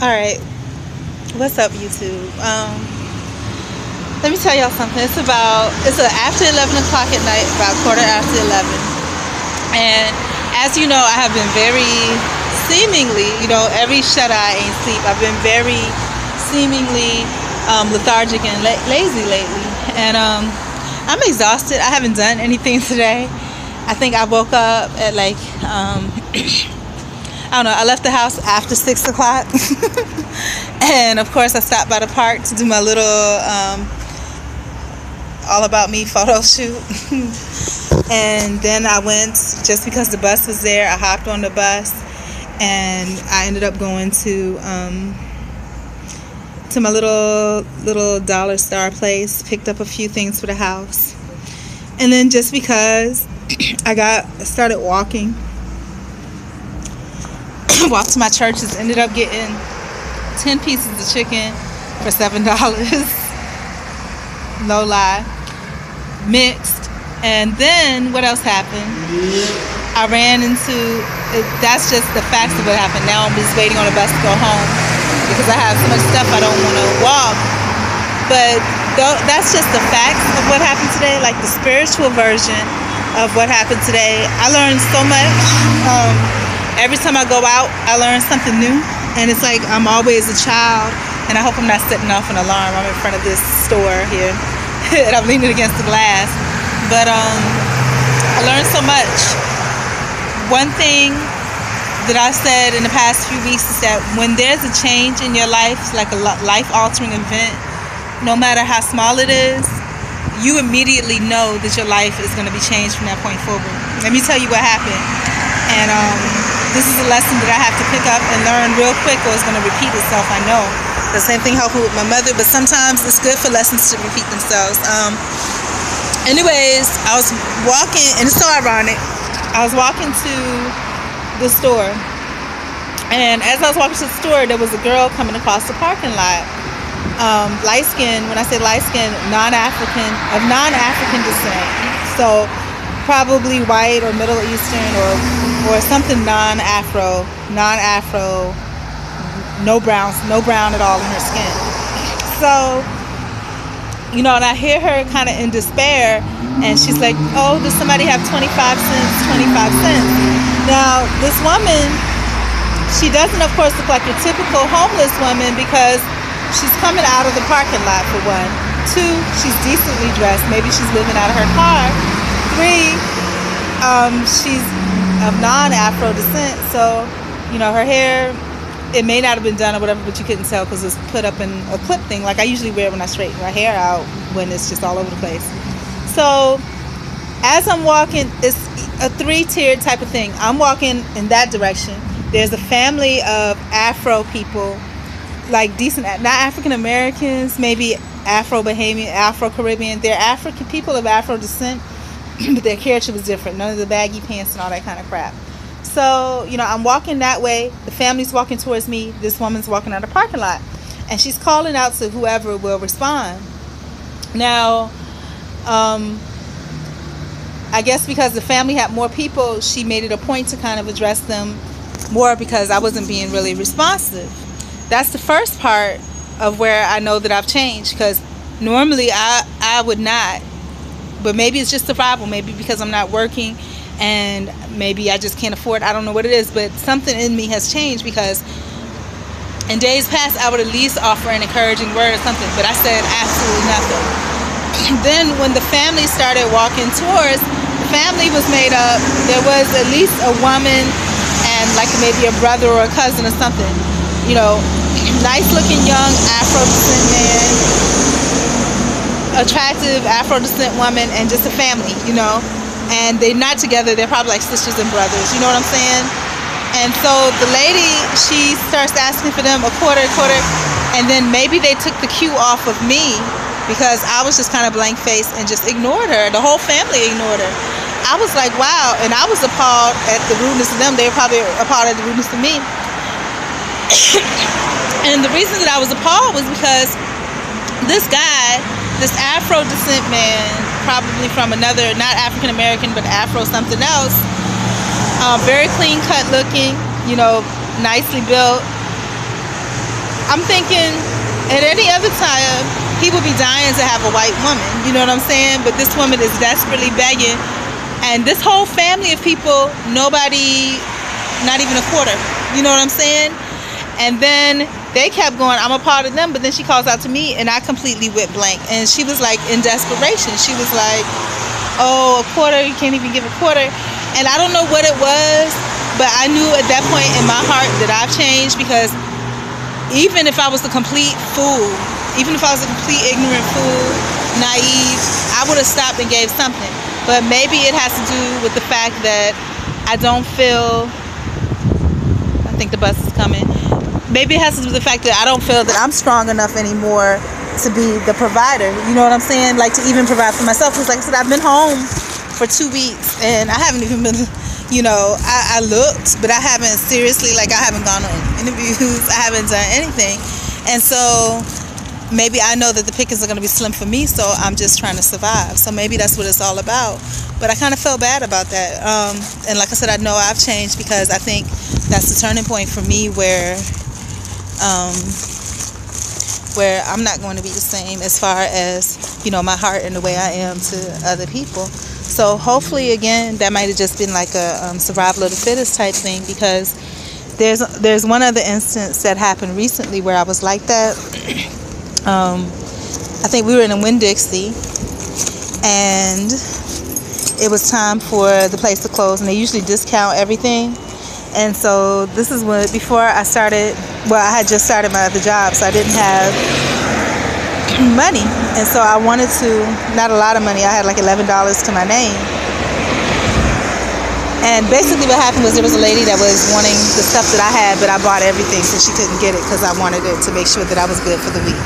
All right, what's up, YouTube? Let me tell y'all something. After 11 o'clock at night, about quarter after 11, and as you know, I have been very seemingly, every shut eye ain't sleep. I've been very seemingly lethargic and lazy lately, and I'm exhausted. I haven't done anything today. I think I woke up at I don't know. I left the house after 6 o'clock, and of course, I stopped by the park to do my little all about me photo shoot. And then I went just because the bus was there. I hopped on the bus, and I ended up going to my little dollar store place. Picked up a few things for the house, and then just because I started walking. Walked to my churches, ended up getting 10 pieces of chicken for $7. No lie. Mixed. And then what else happened? I ran into, that's just the facts of what happened. Now I'm just waiting on the bus to go home because I have so much stuff I don't want to walk. But that's just the facts of what happened today, like the spiritual version of what happened today. I learned so much. Every time I go out, I learn something new. And it's like I'm always a child. And I hope I'm not setting off an alarm. I'm in front of this store here. And I'm leaning against the glass. But I learned so much. One thing that I said in the past few weeks is that when there's a change in your life, like a life-altering event, no matter how small it is, you immediately know that your life is going to be changed from that point forward. Let me tell you what happened. And this is a lesson that I have to pick up and learn real quick, or it's going to repeat itself, I know. The same thing happened with my mother, but sometimes it's good for lessons to repeat themselves. Anyways, I was walking, and it's so ironic. I was walking to the store, and as I was walking to the store, there was a girl coming across the parking lot. Light skin, when I say light skin, of non-African descent. So probably white or Middle Eastern or something non-Afro, no brown at all in her skin. So, and I hear her kind of in despair, and she's like, oh, does somebody have 25 cents? Now, this woman, she doesn't, of course, look like your typical homeless woman because she's coming out of the parking lot, for one. Two, she's decently dressed. Maybe she's living out of her car. Three, she's of non-Afro descent, so her hair, it may not have been done or whatever, but you couldn't tell because it's put up in a clip thing like I usually wear when I straighten my hair out when it's just all over the place. So as I'm walking, it's a 3-tiered type of thing. I'm walking in that direction. There's a family of Afro people, like decent, not African Americans, maybe Afro-Bahamian, Afro-Caribbean. They're African people of Afro descent, but their character was different. None of the baggy pants and all that kind of crap. So, I'm walking that way. The family's walking towards me. This woman's walking out of the parking lot. And she's calling out to whoever will respond. Now, I guess because the family had more people, she made it a point to kind of address them more because I wasn't being really responsive. That's the first part of where I know that I've changed, because normally I would not. But maybe it's just survival. Maybe because I'm not working and maybe I just can't afford. I don't know what it is, but something in me has changed, because in days past I would at least offer an encouraging word or something, but I said absolutely nothing. Then when the family started walking towards, the family was made up. There was at least a woman and like maybe a brother or a cousin or something. Nice looking young Afro descent man, attractive Afro descent woman, and just a family, and they're not together. They're probably like sisters and brothers, you know what I'm saying? And so the lady, she starts asking for them a quarter, and then maybe they took the cue off of me because I was just kind of blank faced and just ignored her. The whole family ignored her. I was like, wow, and I was appalled at the rudeness of them. They were probably appalled at the rudeness of me. And the reason that I was appalled was because this guy, this Afro descent man, probably from another, not African American, but Afro something else, very clean cut looking, nicely built, I'm thinking at any other time, he would be dying to have a white woman. You know what I'm saying? But this woman is desperately begging. And this whole family of people, nobody, not even a quarter. You know what I'm saying? And then they kept going, I'm a part of them. But then she calls out to me, and I completely went blank. And she was like in desperation. She was like, oh, a quarter, you can't even give a quarter. And I don't know what it was, but I knew at that point in my heart that I've changed, because even if I was a complete fool, even if I was a complete ignorant fool, naive, I would have stopped and gave something. But maybe it has to do with the fact that I don't feel, I think the bus is coming. Maybe it has to do with the fact that I don't feel that I'm strong enough anymore to be the provider. You know what I'm saying? Like, to even provide for myself. Because like I said, I've been home for 2 weeks and I haven't even been, you know, I looked, but I haven't seriously, like, I haven't gone on interviews. I haven't done anything. And so maybe I know that the pickings are going to be slim for me, so I'm just trying to survive. So maybe that's what it's all about. But I kind of felt bad about that. And like I said, I know I've changed, because I think that's the turning point for me where I'm not going to be the same as far as, you know, my heart and the way I am to other people. So hopefully, again, that might have just been like a survival of the fittest type thing, because there's one other instance that happened recently where I was like that. I think we were in a Winn-Dixie, and it was time for the place to close, and they usually discount everything. And so this is when, before I started, well, I had just started my other job, so I didn't have money. And so I wanted to, not a lot of money, I had like $11 to my name. And basically what happened was there was a lady that was wanting the stuff that I had, but I bought everything so she couldn't get it, because I wanted it to make sure that I was good for the week.